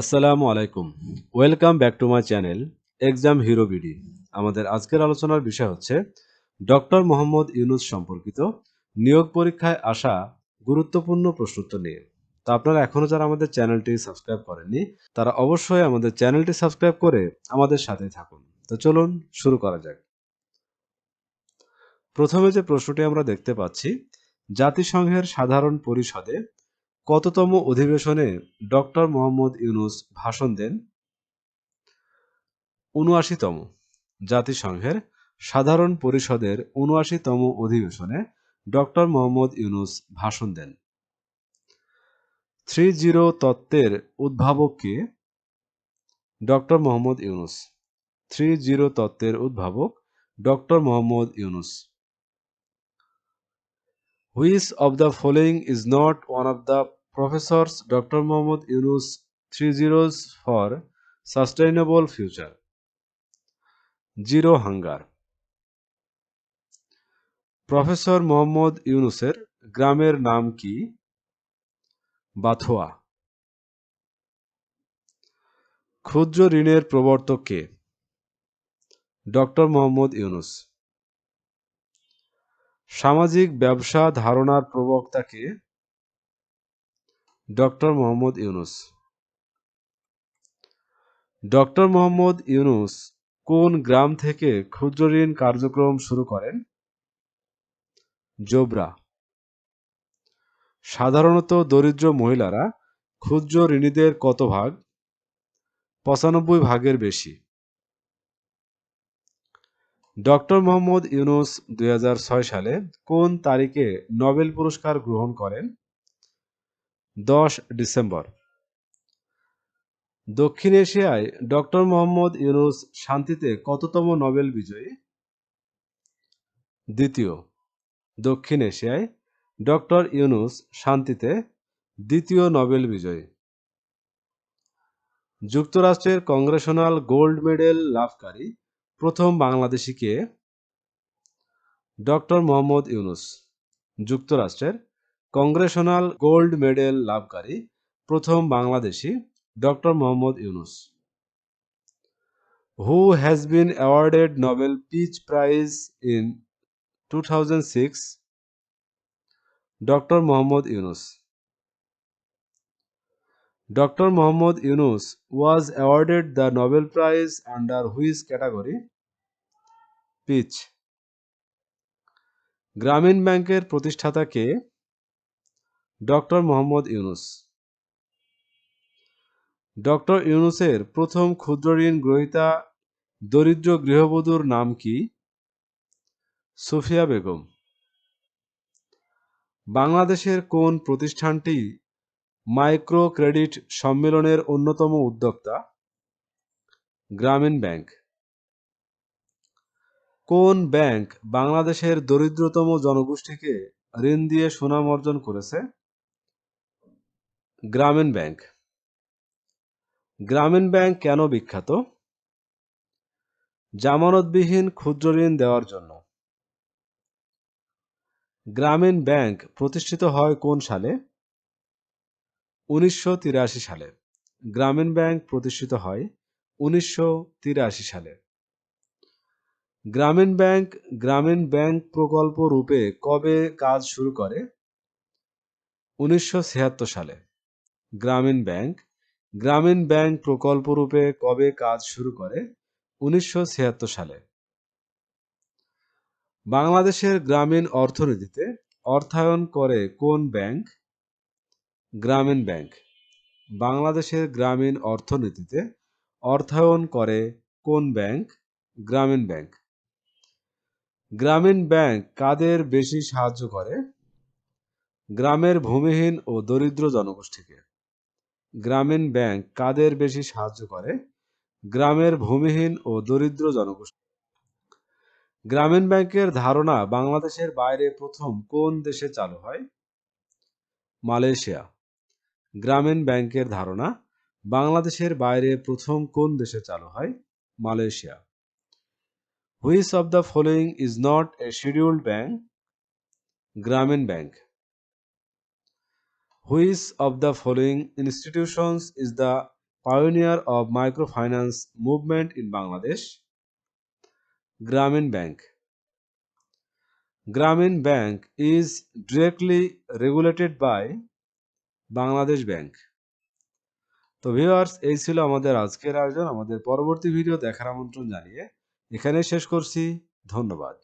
আসসালামু আলাইকুম। Welcome back to my channel exam hero BD. আমাদের আজকের আলোচনার বিষয় হচ্ছে ডক্টর মোহাম্মদ ইউনূস সম্পর্কিত নিয়োগ পরীক্ষায় আসা গুরুত্বপূর্ণ প্রশ্নোত্তর নিয়ে। তো আপনারা এখনো যারা আমাদের চ্যানেলটি সাবস্ক্রাইব করেননি তারা অবশ্যই আমাদের চ্যানেলটি সাবস্ক্রাইব করে আমাদের সাথে থাকুন। তো চলুন শুরু করা যাক। প্রথমে যে প্রশ্নটি আমরা দেখতে পাচ্ছি, জাতিসংঘের সাধারণ পরিষদে কততম অধিবেশনে ডক্টর মোহাম্মদ ইউনূস ভাষণ দেন? ৭৯তম। জাতিসংঘের সাধারণ পরিষদের ৭৯তম অধিবেশনে ডক্টর মোহাম্মদ ইউনূস ভাষণ দেন। ৩-0 তত্ত্বের উদ্ভাবক কে? ডক্টর মোহাম্মদ ইউনূস। ৩-0 তত্ত্বের উদ্ভাবক doctor Mohammad Yunus. Which of the following is not one of the professor's doctor Mohammad Yunus 3 zeros for sustainable future? Zero hunger. Professor Mohammad ইউনূসের গ্রামের নাম কি? বাথোয়া। ক্ষুদ্র ঋণের প্রবর্তক কে? ডক্টর মোহাম্মদ ইউনূস। সামাজিক ব্যবসা ধারণার প্রবক্তা কে? ডক্টর মোহাম্মদ ইউনূস। ডক্টর মোহাম্মদ ইউনূস কোন গ্রাম থেকে ক্ষুদ্র ঋণ কার্যক্রম শুরু করেন? জোবরা। সাধারণত দরিদ্র মহিলারা ক্ষুদ্র ঋণীদের কত ভাগ? ৯৫ ভাগের বেশি। ডক্টর মোহাম্মদ ইউনূস ২০০৬ সালে কোন তারিখে নোবেল পুরস্কার গ্রহণ করেন? ১০ ডিসেম্বর। দক্ষিণ এশিয়ায় ডক্টর মোহাম্মদ ইউনূস শান্তিতে কততম নোবেল বিজয়ী? দ্বিতীয়। দক্ষিণ এশিয়ায় ডক্টর ইউনূস শান্তিতে দ্বিতীয় নোবেল বিজয়ী। যুক্তরাষ্ট্রের কংগ্রেশনাল গোল্ড মেডেল লাভকারী প্রথম বাংলাদেশি কে? ডক্টর মোহাম্মদ ইউনূস। যুক্তরাষ্ট্রের কংগ্রেশনাল গোল্ড মেডেল লাভকারী প্রথম Bangladeshi doctor Mohammad Yunus. Who has been awarded Nobel Peace Prize in 2006? Doctor Mohammad Yunus. Dr. Mohammad Yunus was awarded the Nobel Prize under which category? Peace. গ্রামীণ ব্যাংকের প্রতিষ্ঠাতা কে? ডক্টর মোহাম্মদ ইউনূস। ডক্টর ইউনূসের প্রথম ক্ষুদ্র ঋণ গ্রহীতা দরিদ্র গৃহবধূর নাম কি? সুফিয়া বেগম। বাংলাদেশের কোন প্রতিষ্ঠানটি মাইক্রো ক্রেডিট সম্মেলনের অন্যতম উদ্যোক্তা? গ্রামীণ ব্যাংক। কোন ব্যাংক বাংলাদেশের দরিদ্রতম জনগোষ্ঠীকে ঋণ দিয়ে সুনাম অর্জন করেছে? গ্রামীণ ব্যাংক। গ্রামীণ ব্যাংক কেন বিখ্যাত? জামানতবিহীন ক্ষুদ্র ঋণ দেওয়ার জন্য। গ্রামীণ ব্যাংক প্রতিষ্ঠিত হয় কোন সালে? ১৯৮৩ সালে। গ্রামীণ ব্যাংক প্রতিষ্ঠিত হয় ১৯৮৩ সালে। গ্রামীণ ব্যাংক প্রকল্প রূপে কবে কাজ শুরু করে? ১৯৭৬ সালে। গ্রামীণ ব্যাংক প্রকল্প রূপে কবে কাজ শুরু করে? ১৯৭৬ সালে। বাংলাদেশের গ্রামীণ অর্থনীতিতে অর্থায়ন করে কোন ব্যাংক? গ্রামীণ ব্যাংক। বাংলাদেশের গ্রামীণ অর্থনীতিতে অর্থায়ন করে কোন bank? Grameen bank. Grameen bank কাদের বেশি সাহায্য করে? গ্রামের ভূমিহীন ও দরিদ্র জনগোষ্ঠীকে। গ্রামীণ ব্যাংক কাদের বেশি সাহায্য করে? গ্রামের ভূমিহীন ও দরিদ্র জনগোষ্ঠী। গ্রামীণ ব্যাংকের ধারণা বাংলাদেশের বাইরে প্রথম কোন দেশে চালু হয়? মালয়েশিয়া। গ্রামীণ ব্যাংকের ধারণা বাংলাদেশের বাইরে প্রথম কোন দেশে চালু হয়? Malaysia. Which of the following is not a scheduled bank? Grameen bank. Which of the following institutions is the pioneer of microfinance movement in Bangladesh. Grameen Bank. Grameen Bank is directly regulated by Bangladesh Bank. তো viewers, এই ছিল আমাদের আজকের আয়োজন। আমাদের পরবর্তী video দেখার আমন্ত্রণ জানিয়ে এখানে শেষ করছি। ধন্যবাদ।